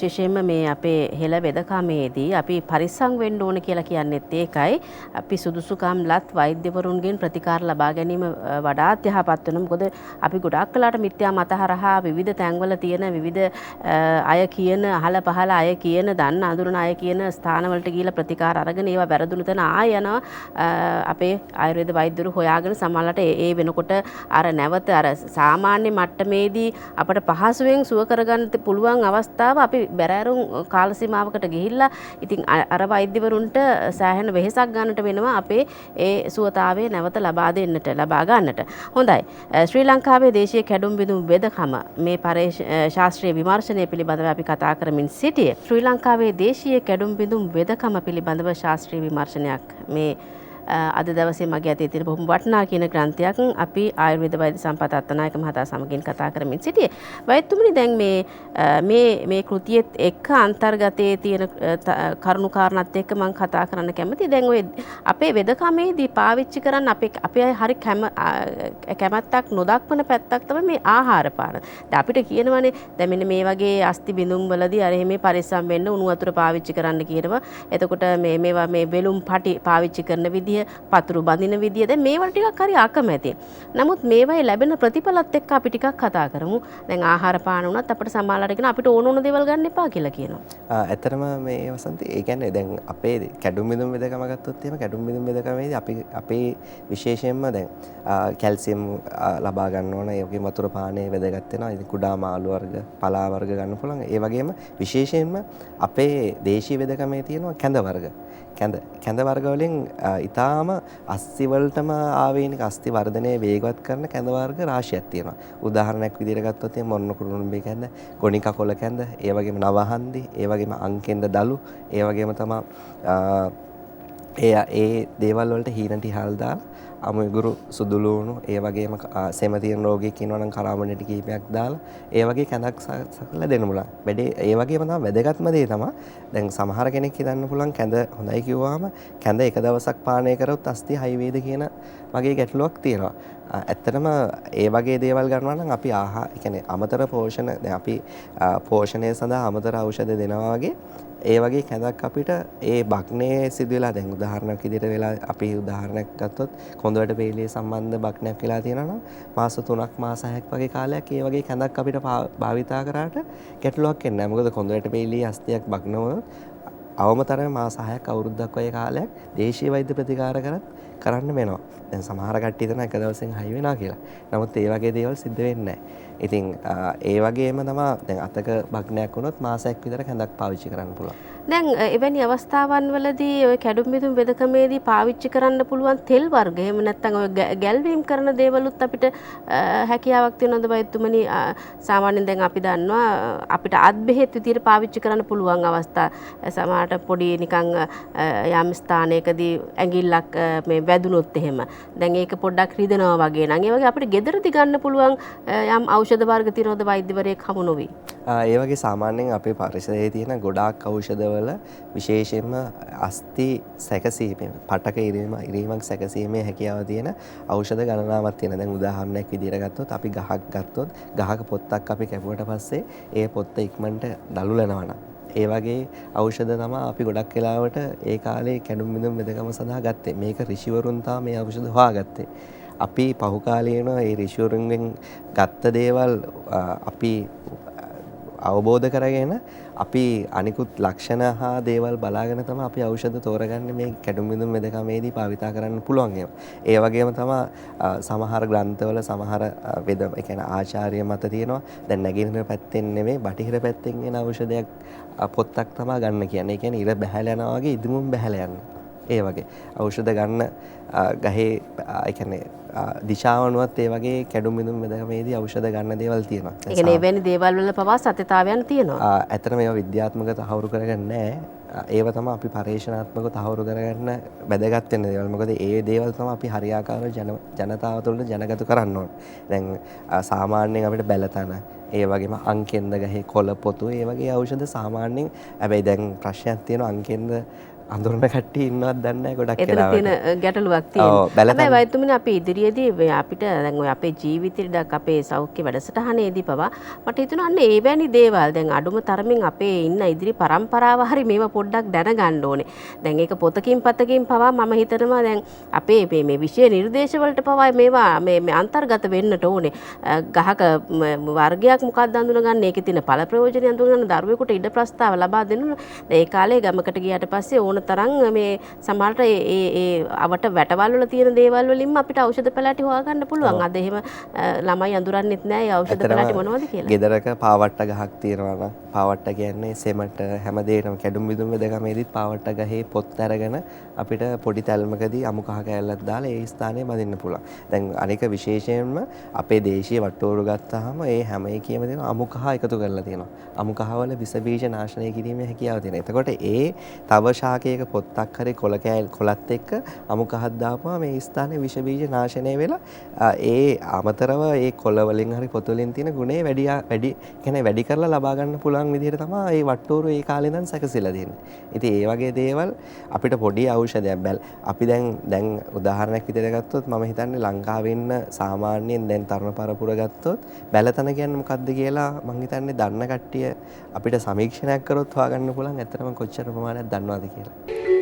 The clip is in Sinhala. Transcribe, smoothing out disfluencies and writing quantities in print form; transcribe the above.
විශේෂයෙන්ම මේ අපේ හෙළ වෙදකමේදී අපි පරිස්සම් වෙන්න ඕන කියලා කියන්නේත් ඒකයි. අපි සුදුසුකම්ලත් වෛද්‍යවරුන්ගෙන් ප්‍රතිකාර ලබා ගැනීම වඩාත් යහපත් වෙනවා. මොකද අපි ගොඩාක් කලකට මිත්‍යා මත හරහා විවිධ තැන්වල තියෙන විවිධ අය කියන අහල පහල අය කියන දන්න අඳුරන අය කියන ස්ථානවලට ගිහිලා ප්‍රතිකාර අරගෙන ඒවා වැරදුණු තැන ආය යනවා අපේ ආයුර්වේද වෛද්‍යවරු හොයාගෙන සමහරවිට ඒ වෙනකොට අර නැවත අර සාමාන්‍ය මට්ටමේදී අපට පහසුවෙන් සුව කරගන්න පුළුවන් අවස්ථාව අපි බැරෑරුම් කාල සීමාවකට ගිහිල්ලා ඉතින් අර වෛද්‍යවරුන්ට සෑහෙන වෙහෙසක් ගන්නට වෙනවා අපේ ඒ සුවතාවය නැවත ලබා ගන්නට. හොඳයි. ශ්‍රී ලංකාවේ දේශීය කැඩුම් බිඳුම් වෙදකම මේ ශාස්ත්‍රීය විමර්ශනය පිළිබඳව අපි කතා කරමින් සිටියේ. ශ්‍රී ලංකාවේ දේශීය කැඩුම් බිඳුම් වෙදකම පිළිබඳව ශාස්ත්‍රීය විමර්ශනයක් මේ අද දවසේ මගේ අතේ තියෙන බොහොම වටිනා කියන ග්‍රන්ථයක් අපි ආයුර්වේද වෛද්‍ය සම්පත් අත්තනායක මහතා සමගින් කතා කරමින් සිටියේ. වෛද්‍යතුමනි දැන් මේ කෘතියෙත් එක්ක අන්තර්ගතයේ තියෙන කරුණු කාරණාත් එක්ක මම කතා කරන්න කැමතියි. දැන් ඔය අපේ වෙදකමේදී පාවිච්චි කරන්න අපේ හරි කැමැත්තක් නොදක්වන පැත්තක් තමයි මේ ආහාර පාන. දැන් අපිට කියනවනේ දැන් මෙන්න මේ වගේ අස්ති බිඳුම් වලදී අර එහෙම පරිස්සම් වෙන්න උණු වතුර පාවිච්චි කරන්න කියනවා. එතකොට මේවා මේ වෙලුම් පටි පාවිච්චි කරන විදිහ පතුරු බඳින විදිය දැන් මේවල ටිකක් හරි අකමැති. නමුත් මේවයි ලැබෙන ප්‍රතිඵලත් එක්ක අපි ටිකක් කතා කරමු. දැන් ආහාර පාන උනත් අපිට සමාලාට කියන අපිට ඕන දේවල් ගන්න එපා කියලා කියනවා. ඇත්තටම මේ වසන්ති ඒ කියන්නේ දැන් අපේ කැඩුම් බිඳුම් වෙදකම ගත්තොත් එහෙම කැඩුම් බිඳුම් වෙදකමේදී අපේ විශේෂයෙන්ම දැන් කැල්සියම් ලබා ගන්න ඕන. ඒ වගේම වතුර පානය වැදගත් වෙනවා. ඉතින් කුඩා මාළු වර්ග, පලා වර්ග ගන්න පුළුවන්. ඒ වගේම විශේෂයෙන්ම අපේ දේශීය වෙදකමේ තියෙනවා කැඳ වර්ග. කැඳ වර්ග වලින් ඊටාම අස්ථි වලටම ආවේනික අස්ථි වර්ධනය වේගවත් කරන කැඳ වර්ග රාශියක් තියෙනවා. උදාහරණයක් විදිහට ගත්තොත් එහෙනම් මොන්න කුරුණුඹේ කැඳ, ගොණිකා කොළ කැඳ, ඒ වගේම නවහන්දි, ඒ වගේම අංකෙන්ද දලු, ඒ වගේම තමයි ඒ දේවල් වලට හීනටි හාල් දාලා අමුගුරු සුදුලුණු ඒ වගේම සෙම තියෙන රෝගියෙක් ඉන්නවා නම් කරාමණටි කීපයක් දාලා ඒ වගේ කැඳක් සකලා දෙන්න පුළුවන්. වැඩේ ඒ වගේම තමයි වැදගත්ම දේ තමයි දැන් සමහර කෙනෙක් හිතන්න පුළුවන් කැඳ හොඳයි කිව්වම කැඳ එක දවසක් පානය කරොත් අස්ති හයි වේද කියන වගේ ගැටලුවක් තියෙනවා. ඇත්තටම ඒ වගේ දේවල් ගන්නවා නම් අපි කියන්නේ අමතර පෝෂණ දැන් අපි පෝෂණය සඳහා අමතර ඖෂධ දෙනවා වගේ ඒ වගේ කැඳක් අපිට ඒ බක්නේ සිදුවලා දැන් උදාහරණයක් විදිහට වෙලා අපි උදාහරණයක් ගත්තොත් කොඳුරට වේලිය සම්බන්ධ බක්නයක් වෙලා තියෙනවා නම් මාස 3ක් මාස 6ක් වගේ කාලයක් ඒ වගේ කැඳක් අපිට භාවිතා කරාට ගැටලුවක් එන්නේ නැහැ. මොකද කොඳුරට වේලිය අස්තියක් බක්නව අවමතරම මාස 6ක් අවුරුද්දක් වගේ කාලයක් දේශීය වෛද්‍ය ප්‍රතිකාර කරන්න වෙනවා. දැන් සමහර කට්ටිය හිතන එක දවසෙන් හයි වෙනවා කියලා. නමුත් ඒ වගේ දේවල් සිද්ධ වෙන්නේ නැහැ. ඉතින් ඒ වගේම තමයි දැන් අතක බග්නයක් වුණොත් මාසයක් විතර කැඳක් පාවිච්චි කරන්න පුළුවන්. දැන් එවැනි අවස්ථාවන් වලදී ඔය කැඩුම් බිඳුම් වෙදකමේදී පාවිච්චි කරන්න පුළුවන් තෙල් වර්ග එහෙම නැත්නම් ඔය ගැල්වීම් කරන දේවලුත් අපිට හැකියාවක් තියෙනවද වෛද්‍යතුමනි? සාමාන්‍යයෙන් දැන් අපි දන්නවා අපිට අත් බෙහෙත් විදියට පාවිච්චි කරන්න පුළුවන් අවස්ථා සමහරට පොඩි නිකන් යම් ස්ථානයකදී ඇඟිල්ලක් මේ වැදුනොත් එහෙම දැන් ඒක පොඩ්ඩක් රිදෙනවා වගේ නම් ඒ වගේ අපිට ගෙදරදී ගන්න පුළුවන් යම් ඖෂධ වර්ග තියෙනවද වෛද්‍යවරයෙක් හමු නොවි? ඒ වගේ සාමාන්‍යයෙන් අපේ පරිසරයේ තියෙන ගොඩාක් ඖෂධවල විශේෂයෙන්ම අස්ථි සැකසීමේ පටක ඉරීමක් සැකසීමේ හැකියාව තියෙන ඖෂධ ගණනාවක් තියෙනවා. දැන් උදාහරණයක් විදිහට ගත්තොත් අපි ගහක් ගත්තොත් ගහක පොත්තක් අපි කැපුවට පස්සේ ඒ පොත්ත ඉක්මනට දලුලනවා නම් ඒ වගේ ඖෂධ තමයි අපි ගොඩක් වෙලාවට ඒ කාලේ කැඩුම් බිඳුම් වෙදකම සඳහා ගත්තේ. මේක ඍෂිවරුන් තමයි මේ ඖෂධ හොයාගත්තේ. අපි පහු කාලේ වෙන ඒ ඍෂිවරුන්ගෙන් ගත්ත දේවල් අපි අවබෝධ කරගෙන අපි අනිකුත් ලක්ෂණ හා දේවල් බලාගෙන තමයි අපි ඖෂධ තෝරගන්නේ මේ කැඩුම් බිඳුම් වෙදකමේදී භාවිතා කරන්න පුළුවන් ඒවා. ඒ වගේම තමයි සමහර ග්‍රන්ථවල සමහර ඒ කියන්නේ ආචාර්ය මත තියෙනවා. දැන් නැගිටින පැත්තෙන් නෙමෙයි බටහිර පැත්තෙන් එන ඖෂධයක් පොත්තක් තමයි ගන්න කියන්නේ. ඒ කියන්නේ ඉර බැහැලා යනවා වගේ ඉදිමුම් බැහැලා යනවා. ඒ වගේ ඖෂධ ගන්න ගහේ ඒ කියන්නේ දිශාවනුවත් ඒ වගේ කැඩුම් බිඳුම් වෙදකමේදී ඖෂධ ගන්න දේවල් තියෙනවා. ඒ කියන්නේ එවැනි දේවල් වල පවා සත්‍යතාවයන් තියෙනවා. ඇත්තටම ඒවා විද්‍යාත්මක තහවුරු කරගන්නේ නැහැ. ඒව තමයි අපි පරීක්ෂණාත්මකව තහවුරු කරගන්න වැදගත් වෙන දේවල්. මොකද ඒ දේවල් තමයි අපි හරියාකාරව ජනතාව තුළට ජනගත කරන්න ඕන. දැන් සාමාන්‍යයෙන් අපිට බැලතන ඒ වගේම අංකෙන්ද ගහේ කොළ පොතු ඒ වගේ ඖෂධ සාමාන්‍යයෙන් හැබැයි දැන් ප්‍රශ්නයක් තියෙනවා අංකෙන්ද අඳුරන කට්ටිය ඉන්නවත් දන්නේ නැහැ ගොඩක් එතන වෙලාවට. තියෙන ගැටලුවක් ඔව්, තියෙනවා. බැලතන්- හැබැයි වෛද්‍යතුමනි අපි ඉදිරියේදී අපිට දැන් ඔය අපේ ජීවිතේට අපේ සෞඛ්‍ය වැඩසටහනේදී පවා මට හිතුණා අන්න ඒ වැනි දේවල් දැන් අඩුම තරමින් අපේ ඉන්න ඉදිරි පරම්පරාව හරි මේවා පොඩ්ඩක් දැනගන්න ඕනේ. දැන් ඒක පොතකින් පතකින් පවා මම හිතනවා දැන් අපේ මේ විෂය නිර්දේශ වලට පවා මේවා මේ අන්තර්ගත වෙන්නට ඕනේ. ගහක වර්ගයක් මොකක්ද අඳුනගන්න ඒකේ තියෙන ඵල ප්‍රයෝජන අඳුනගන්න දරුවෙකුට ඉඩ ප්‍රස්තාව ලබා දෙන්න. ඒ කාලේ ගමකට ගියාට පස්සේ ඕන තරම් මේ සමහරට ඒ අවට වැටවල් වල තියෙන දේවල් වලින්ම අපිට ඖෂධ පැලෑටි හොයාගන්න පුළුවන්. අද එහෙම ළමයි අඳුරන්නෙත් නැහැ ඒ ඖෂධ පැලෑටි මොනවද කියලා. ගෙදරක පාවට්ට ගහක් තියෙනවා නම් පාවට්ට කියන්නේ සෙමට හැමදේටම කැඩුම් බිදුම් වෙදකමේදීත් පාවට්ට ගහේ පොත් අරගෙන අපිට පොඩි තැල්මකදී අමු කහ කෑල්ලක් දාලා ඒ ස්ථානයේ බඳින්න පුළුවන්. දැන් අනික විශේෂයෙන්ම අපේ දේශීය වට්ටෝරු ගත්තාම ඒ හැම එකේම තියෙන අමු කහ එකතු කරලා තියෙනවා. අමු කහවල විස බීජ නාශනය කිරීමේ හැකියාව තියෙනවා. එතකොට ඒ තව ශාකයක පොත්තක් හරි කොළත් එක්ක අමු කහක් දාපුවා මේ ස්ථානයේ විෂ බීජ නාශනය වෙලා ඒ අමතරව ඒ කොළ වලින් හරි පොත් වලින් තියෙන ගුණේ වැඩි කරලා ලබා ගන්න පුළුවන් විදිහට තමයි මේ වට්ටෝරු ඒ කාලේ ඉඳන් සැකසීලා තියෙන්නේ. ඉතින් ඒ වගේ දේවල් අපිට පොඩි ඖෂධයක් අපි දැන් උදාහරණයක් විදිහට ගත්තොත් මම හිතන්නේ ලංකාවේ ඉන්න සාමාන්‍යයෙන් දැන් තරුණ පරපුර ගත්තොත් බැලතන කියන්නේ මොකක්ද කියලා මම හිතන්නේ දන්න කට්ටිය අපිට සමීක්ෂණයක් කරොත් හොයාගන්න පුළුවන් ඇත්තටම කොච්චර ප්‍රමාණයක් දන්නවද කියලා.